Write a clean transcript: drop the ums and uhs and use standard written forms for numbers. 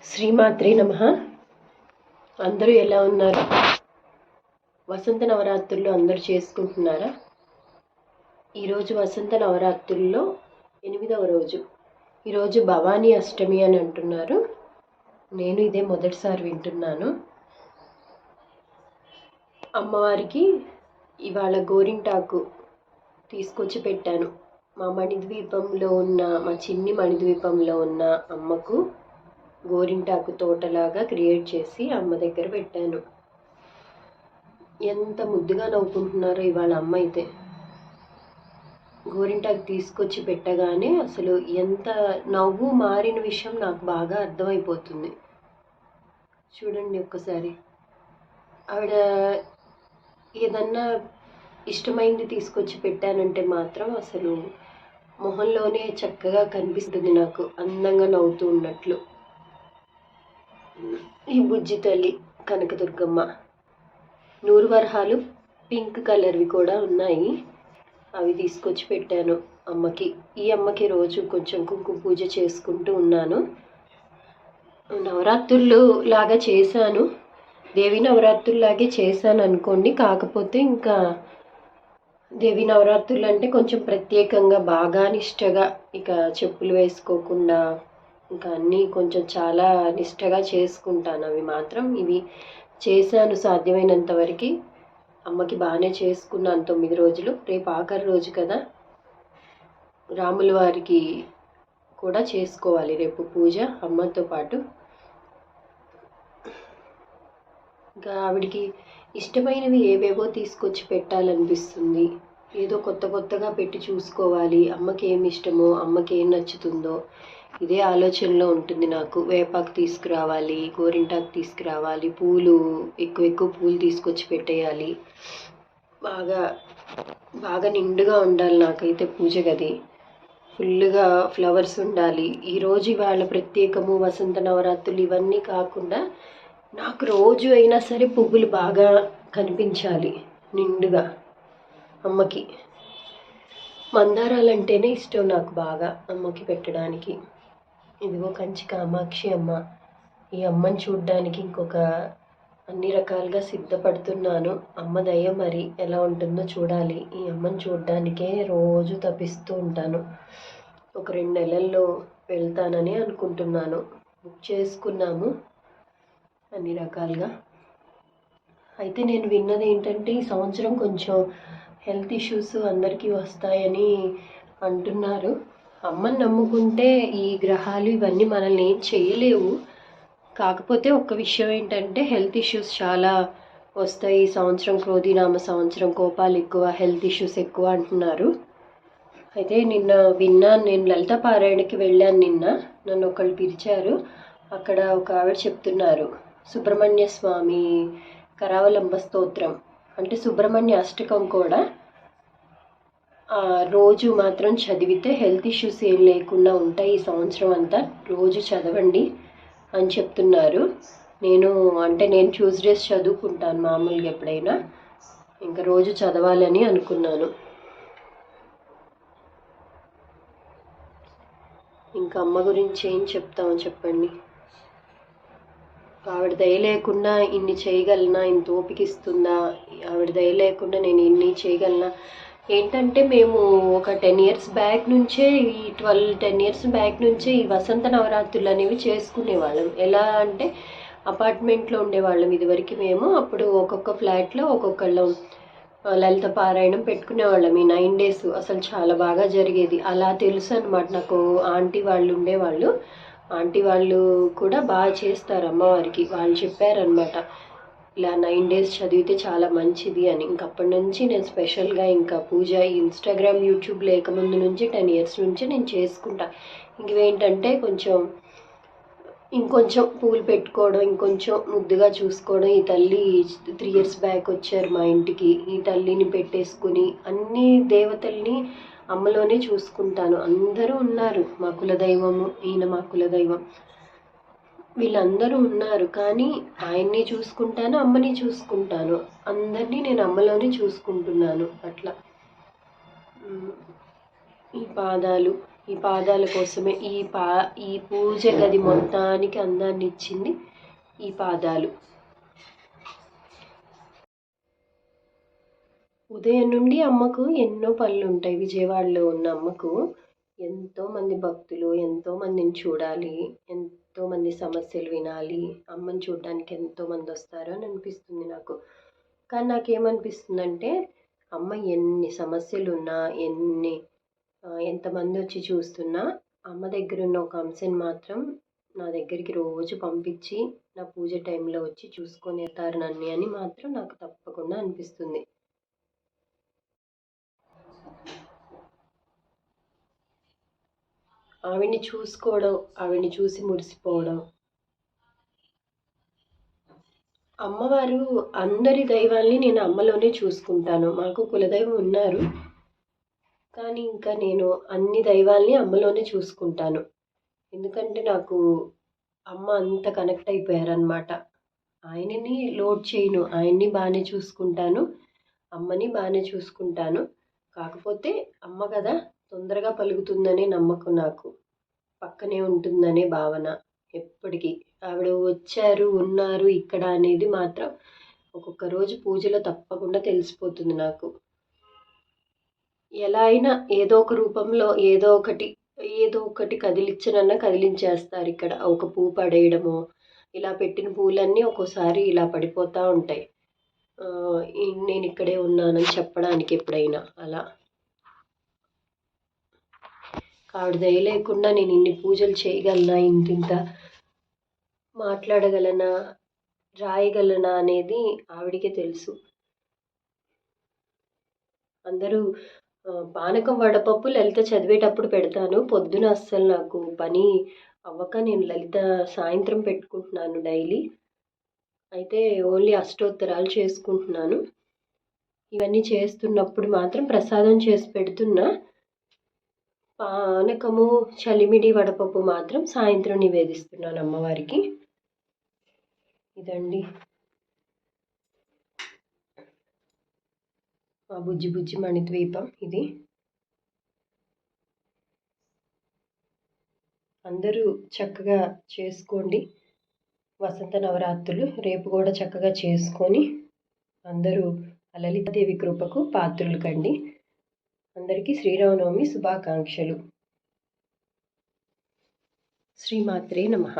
శ్రీమాత్రే నమః. అందరూ ఎలా ఉన్నారు? వసంత నవరాత్రులు అందరూ చేసుకుంటున్నారా? ఈరోజు వసంత నవరాత్రుల్లో 8వ రోజు. ఈరోజు భవానీ అష్టమి అని అంటున్నారు. నేను ఇదే మొదటిసారి వింటున్నాను. అమ్మవారికి ఇవాళ గోరింటాకు తీసుకొచ్చి పెట్టాను. మా చిన్ని మణిద్వీపంలో ఉన్న అమ్మకు గోరింటాకు తోటలాగా క్రియేట్ చేసి అమ్మ దగ్గర పెట్టాను. ఎంత ముద్దుగా నవ్వుకుంటున్నారో ఇవాళ అమ్మ అయితే. గోరింటాకు తీసుకొచ్చి పెట్టగానే అసలు ఎంత నవ్వు మారిన విషయం నాకు బాగా అర్థమైపోతుంది. చూడండి ఒక్కసారి. ఆవిడ ఏదన్నా ఇష్టమైంది తీసుకొచ్చి పెట్టానంటే మాత్రం అసలు మొహంలోనే చక్కగా కనిపిస్తుంది, నాకు అందంగా నవ్వుతూ ఉన్నట్లు. ఈ బుజ్జి తల్లి కనకదుర్గమ్మ. నూరువరహాలు పింక్ కలర్వి కూడా ఉన్నాయి. అవి తీసుకొచ్చి పెట్టాను అమ్మకి. ఈ అమ్మకి రోజు కొంచెం కుంకుమ పూజ చేసుకుంటూ ఉన్నాను. నవరాత్రులు లాగా చేశాను, దేవి నవరాత్రులాగే చేశాను అనుకోండి. కాకపోతే ఇంకా దేవి నవరాత్రులు అంటే కొంచెం ప్రత్యేకంగా బాగా నిష్టగా, ఇక చెప్పులు వేసుకోకుండా ఇంకా అన్నీ కొంచెం చాలా నిష్టగా చేసుకుంటాను. అవి మాత్రం ఇవి చేశాను సాధ్యమైనంత వరకు. అమ్మకి బాగానే చేసుకున్నాను 9 రోజులు. రేపు ఆఖరి రోజు కదా, రాముల వారికి కూడా చేసుకోవాలి రేపు పూజ అమ్మతో పాటు. ఇంకా ఆవిడికి ఇష్టమైనవి ఏవేవో తీసుకొచ్చి పెట్టాలనిపిస్తుంది. ఏదో కొత్తగా పెట్టి చూసుకోవాలి. అమ్మకి ఏమి ఇష్టమో, అమ్మకి ఏం నచ్చుతుందో ఇదే ఆలోచనలో ఉంటుంది నాకు. వేపాకు తీసుకురావాలి, గోరింటాకు తీసుకురావాలి, ఎక్కువ పూలు తీసుకొచ్చి పెట్టేయాలి. బాగా నిండుగా ఉండాలి నాకైతే పూజ గది. ఫుల్గా ఫ్లవర్స్ ఉండాలి. ఈరోజు ఇవాళ ప్రత్యేకము వసంత నవరాత్రులు ఇవన్నీ కాకుండా నాకు రోజు అయినా సరే పువ్వులు బాగా కనిపించాలి నిండుగా అమ్మకి. మందారాలంటేనే ఇష్టం నాకు బాగా అమ్మకి పెట్టడానికి. ఇదిగో కంచి కామాక్షి అమ్మ. ఈ అమ్మని చూడ్డానికి అన్ని రకాలుగా సిద్ధపడుతున్నాను. అమ్మ దయ మరి ఎలా ఉంటుందో చూడాలి. ఈ అమ్మని చూడ్డానికే రోజు తపిస్తూ ఉంటాను. ఒక 2 నెలల్లో వెళ్తానని అనుకుంటున్నాను. బుక్ చేసుకున్నాము అన్ని రకాలుగా. అయితే నేను విన్నది ఏంటంటే ఈ సంవత్సరం కొంచెం హెల్త్ ఇష్యూస్ అందరికీ వస్తాయని అంటున్నారు. అమ్మని నమ్ముకుంటే ఈ గ్రహాలు ఇవన్నీ మనల్ని ఏం చేయలేవు. కాకపోతే ఒక్క విషయం ఏంటంటే హెల్త్ ఇష్యూస్ చాలా వస్తాయి ఈ సంవత్సరం. క్రోధినామ సంవత్సరం, కోపాలు ఎక్కువ, హెల్త్ ఇష్యూస్ ఎక్కువ అంటున్నారు. అయితే నిన్న విన్నాను, నేను లలిత పారాయణకి వెళ్ళాను నిన్న. నన్ను ఒకళ్ళు పిలిచారు. అక్కడ ఒక ఆవిడ చెప్తున్నారు, సుబ్రహ్మణ్య స్వామి కరావలంబ స్తోత్రం అంటే సుబ్రహ్మణ్య అష్టకం కూడా రోజు మాత్రం చదివితే హెల్త్ ఇష్యూస్ ఏం లేకుండా ఉంటాయి ఈ సంవత్సరం అంతా. రోజు చదవండి అని చెప్తున్నారు. నేను ట్యూస్డేస్ చదువుకుంటాను మామూలుగా ఎప్పుడైనా. ఇంకా రోజు చదవాలని అనుకున్నాను. ఇంకా అమ్మ గురించి ఏం చెప్తామో చెప్పండి. ఆవిడ దయ లేకుండా ఇన్ని చేయగలనా, ఇంత ఓపిక ఇస్తుందా? ఆవిడ దయ లేకుండా నేను ఇన్ని చేయగలనా? ఏంటంటే మేము ఒక 10 ఇయర్స్ బ్యాక్ నుంచే, 10 ఇయర్స్ బ్యాక్ నుంచే ఈ వసంత నవరాత్రులు అనేవి చేసుకునేవాళ్ళం. ఎలా అంటే అపార్ట్మెంట్లో ఉండేవాళ్ళం ఇదివరకు మేము. అప్పుడు ఒక్కొక్క ఫ్లాట్లో ఒక్కొక్కళ్ళం లలిత పారాయణం పెట్టుకునేవాళ్ళం. ఈ 9 days అసలు చాలా బాగా జరిగేది. అలా తెలుసు అనమాట నాకు. ఆంటీ వాళ్ళు ఉండేవాళ్ళు. ఆంటీ వాళ్ళు కూడా బాగా చేస్తారు అమ్మవారికి. వాళ్ళు చెప్పారనమాట, ఇలా 9 days చదివితే చాలా మంచిది అని. ఇంకప్పటి నుంచి నేను స్పెషల్గా ఇంకా పూజ ఇన్స్టాగ్రామ్ యూట్యూబ్ లేకముందు నుంచి 10 years నుంచి నేను చేసుకుంటా. ఇంకేంటంటే ఇంకొంచెం పూలు పెట్టుకోవడం, ఇంకొంచెం ముద్దుగా చూసుకోవడం. ఈ తల్లి 3 years బ్యాక్ వచ్చారు మా ఇంటికి. ఈ తల్లిని పెట్టేసుకుని అన్ని దేవతల్ని అమ్మలోనే చూసుకుంటాను. అందరూ ఉన్నారు, మా కులదైవము, ఈయన మా కులదైవం, వీళ్ళందరూ ఉన్నారు. కానీ ఆయన్ని చూసుకుంటాను, అమ్మని చూసుకుంటాను. అందరినీ నేను అమ్మలోనే చూసుకుంటున్నాను. అట్లా ఈ పాదాలు, ఈ పాదాల కోసమే ఈ పూజ గది మొత్తానికి అందాన్ని ఇచ్చింది ఈ పాదాలు. ఉదయం నుండి అమ్మకు ఎన్నో పనులు ఉంటాయి. విజయవాడలో ఉన్న అమ్మకు ఎంతోమంది భక్తులు, ఎంతోమందిని చూడాలి, ఎంతోమంది సమస్యలు వినాలి, అమ్మని చూడడానికి ఎంతోమంది వస్తారు అని అనిపిస్తుంది నాకు. కానీ నాకేమనిపిస్తుందంటే అమ్మ ఎన్ని సమస్యలు ఉన్నా, ఎంతమంది వచ్చి చూస్తున్నా అమ్మ దగ్గర ఉన్న ఒక అంశని మాత్రం నా దగ్గరికి రోజు పంపించి నా పూజ టైంలో వచ్చి చూసుకొని వెళ్తారు నన్ను అని మాత్రం నాకు తప్పకుండా అనిపిస్తుంది. ఆవిడ్ని చూసుకోవడం, ఆవిడ్ని చూసి మురిసిపోవడం. అమ్మవారు అందరి దైవాల్ని నేను అమ్మలోనే చూసుకుంటాను. మాకు కులదైవం ఉన్నారు, కానీ ఇంకా నేను అన్ని దైవాల్ని అమ్మలోనే చూసుకుంటాను. ఎందుకంటే నాకు అమ్మ అంత కనెక్ట్ అయిపోయారనమాట. ఆయనని లోడ్ చేయను, ఆయన్ని బాగానే చూసుకుంటాను, అమ్మని బాగానే చూసుకుంటాను. కాకపోతే అమ్మ కదా తొందరగా పలుకుతుందనే నమ్మకం నాకు, పక్కనే ఉంటుందనే భావన ఎప్పటికీ. ఆవిడ వచ్చారు, ఉన్నారు ఇక్కడ అనేది మాత్రం ఒక్కొక్క రోజు పూజలో తప్పకుండా తెలిసిపోతుంది నాకు. ఎలా అయినా ఏదో ఒక రూపంలో ఏదో ఒకటి కదిలించేస్తారు ఇక్కడ. ఒక పువ్వు పడేయడము, ఇలా పెట్టిన పూలన్నీ ఒక్కోసారి ఇలా పడిపోతూ ఉంటాయి. నేను ఇక్కడే ఉన్నానని చెప్పడానికి ఎప్పుడైనా అలా. ఆవిడ దయ లేకుండా నేను ఇన్ని పూజలు చేయగలనా, ఇంత మాట్లాడగలనా, రాయగలనా అనేది ఆవిడికే తెలుసు. అందరూ పానకం వడపప్పు లలిత చదివేటప్పుడు పెడతాను. పొద్దున అస్సలు నాకు పని అవ్వక నేను లలిత సాయంత్రం పెట్టుకుంటున్నాను డైలీ. అయితే ఓన్లీ అష్టోత్తరాలు చేసుకుంటున్నాను. ఇవన్నీ చేస్తున్నప్పుడు మాత్రం ప్రసాదం చేసి పెడుతున్నా. పానకము, చలిమిడి, వడపప్పు మాత్రం సాయంత్రం నివేదిస్తున్నాను అమ్మవారికి. ఇదండి మా బుజ్జి మణిద్వీపం. ఇది అందరూ చక్కగా చేసుకోండి వసంత నవరాత్రులు. రేపు కూడా చక్కగా చేసుకొని అందరూ లలితాదేవి కృపకు పాత్రులు కండి. అందరికీ శ్రీరామనవమి శుభాకాంక్షలు. శ్రీమాత్రే నమః.